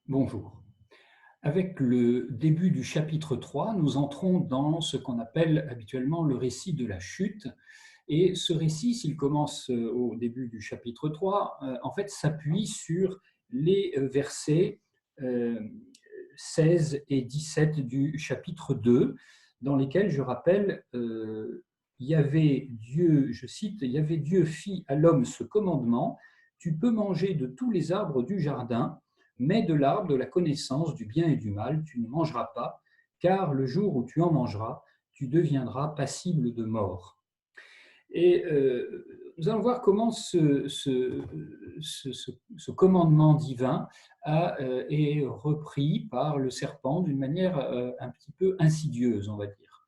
Bonjour. Avec le début du chapitre 3, nous entrons dans ce qu'on appelle habituellement le récit de la chute. Et ce récit, s'il commence au début du chapitre 3, en fait s'appuie sur les versets euh, 16 et 17 du chapitre 2, dans lesquels, je rappelle, il y avait Dieu, je cite, il y avait Dieu fit à l'homme ce commandement: tu peux manger de tous les arbres du jardin, mais de l'arbre de la connaissance du bien et du mal, tu ne mangeras pas, car le jour où tu en mangeras, tu deviendras passible de mort. Et nous allons voir comment ce commandement divin est repris par le serpent d'une manière un petit peu insidieuse, on va dire.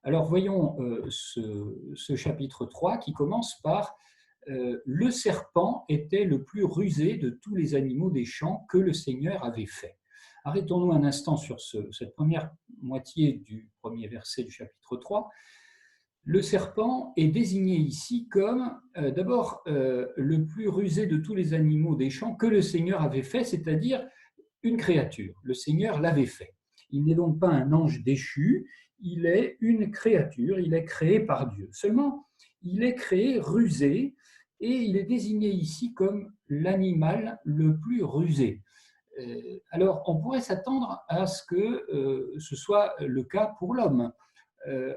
Alors voyons ce chapitre 3 qui commence par le serpent était le plus rusé de tous les animaux des champs que le Seigneur avait fait. Arrêtons-nous un instant sur cette première moitié du premier verset du chapitre 3. Le serpent est désigné ici comme d'abord le plus rusé de tous les animaux des champs que le Seigneur avait fait, c'est-à-dire une créature. Le Seigneur l'avait fait. Il n'est donc pas un ange déchu, il est une créature, il est créé par Dieu. Seulement, il est créé rusé et il est désigné ici comme l'animal le plus rusé. Alors, on pourrait s'attendre à ce que ce soit le cas pour l'homme.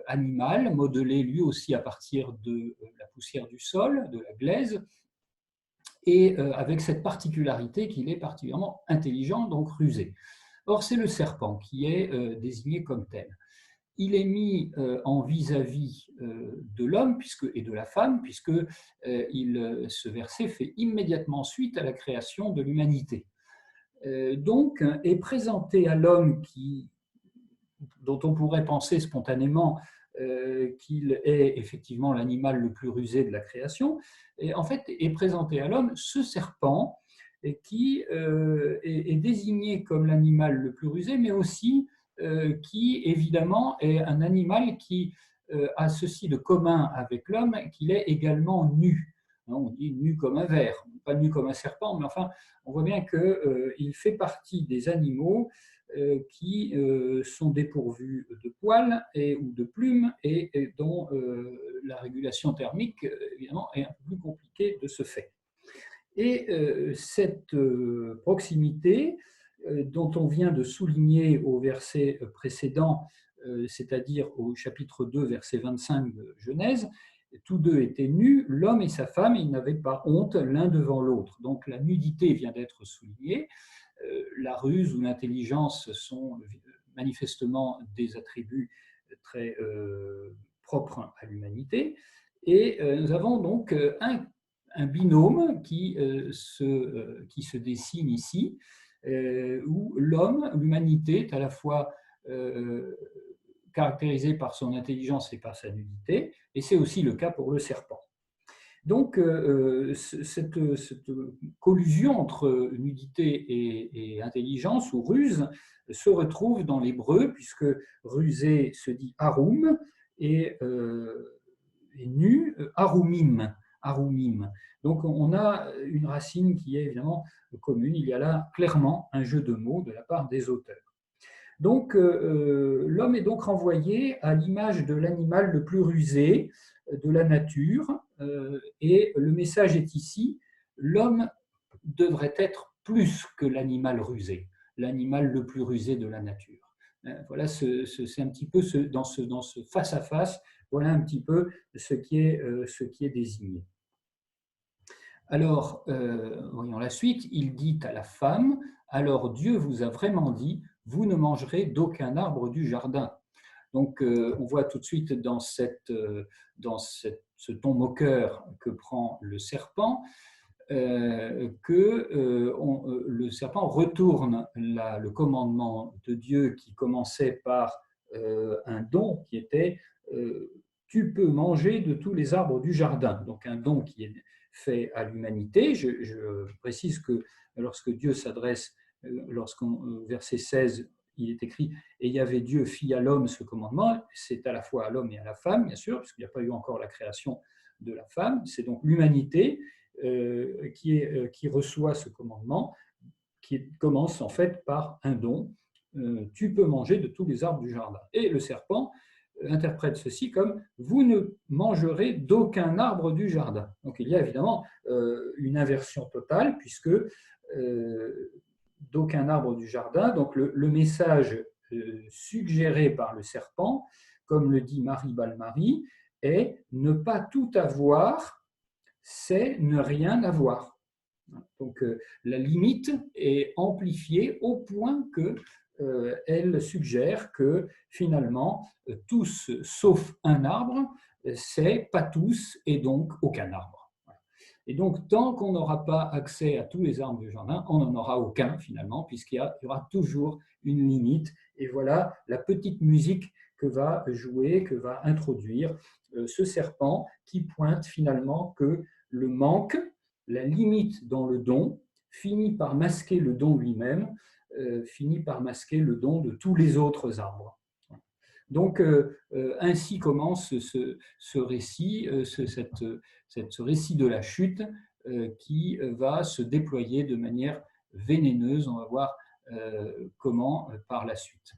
Animal, modelé lui aussi à partir de la poussière du sol, de la glaise, et avec cette particularité qu'il est particulièrement intelligent, donc rusé. Or, c'est le serpent qui est désigné comme tel. Il est mis en vis-à-vis de l'homme et de la femme, puisque ce verset fait immédiatement suite à la création de l'humanité. Donc, est présenté à l'homme dont on pourrait penser spontanément qu'il est effectivement l'animal le plus rusé de la création, et en fait est présenté à l'homme ce serpent qui est désigné comme l'animal le plus rusé, mais aussi qui évidemment est un animal qui a ceci de commun avec l'homme, qu'il est également nu. On dit nu comme un ver, pas nu comme un serpent, mais enfin, on voit bien qu'il fait partie des animaux qui sont dépourvus de poils ou de plumes et dont la régulation thermique, évidemment, est un peu plus compliquée de ce fait. Et cette proximité dont on vient de souligner au verset précédent, c'est-à-dire au chapitre 2, verset 25 de Genèse, tous deux étaient nus, l'homme et sa femme, ils n'avaient pas honte l'un devant l'autre. Donc la nudité vient d'être soulignée. La ruse ou l'intelligence sont manifestement des attributs très propres à l'humanité. Et nous avons donc un binôme qui se dessine ici, où l'homme, l'humanité, est à la fois caractérisée par son intelligence et par sa nudité, et c'est aussi le cas pour le serpent. Donc, cette collusion entre nudité et intelligence ou ruse se retrouve dans l'hébreu, puisque rusé se dit arum et nu, arumim, arumim. Donc, on a une racine qui est évidemment commune. Il y a là clairement un jeu de mots de la part des auteurs. Donc, l'homme est donc renvoyé à l'image de l'animal le plus rusé de la nature, et le message est ici: l'homme devrait être plus que l'animal rusé, l'animal le plus rusé de la nature. Voilà, c'est un petit peu dans ce face-à-face, voilà un petit peu ce qui est désigné. Alors, voyons la suite, il dit à la femme: alors Dieu vous a vraiment dit, vous ne mangerez d'aucun arbre du jardin. Donc, on voit tout de suite dans ce ton moqueur que prend le serpent, que le serpent retourne le commandement de Dieu qui commençait par un don qui était tu peux manger de tous les arbres du jardin. Donc un don qui est fait à l'humanité. Je précise que lorsque Dieu s'adresse, lorsqu'au verset 16, il est écrit « Et Yahvé Dieu fit à l'homme ce commandement », c'est à la fois à l'homme et à la femme, bien sûr, parce qu'il n'y a pas eu encore la création de la femme. C'est donc l'humanité qui reçoit ce commandement, qui commence en fait par un don. Tu peux manger de tous les arbres du jardin. Et le serpent interprète ceci comme vous ne mangerez d'aucun arbre du jardin. Donc il y a évidemment une inversion totale puisque d'aucun arbre du jardin. Donc le message suggéré par le serpent, comme le dit Marie Balmary, est ne pas tout avoir, c'est ne rien avoir. Donc la limite est amplifiée au point que elle suggère que finalement tous sauf un arbre, c'est pas tous et donc aucun arbre. Et donc tant qu'on n'aura pas accès à tous les arbres du jardin, on n'en aura aucun finalement, puisqu'il y aura toujours une limite. Et voilà la petite musique que va jouer, que va introduire ce serpent qui pointe finalement que le manque, la limite dans le don, finit par masquer le don lui-même, finit par masquer le don de tous les autres arbres. Donc, ainsi commence ce récit, ce récit de la chute qui va se déployer de manière vénéneuse. On va voir comment par la suite.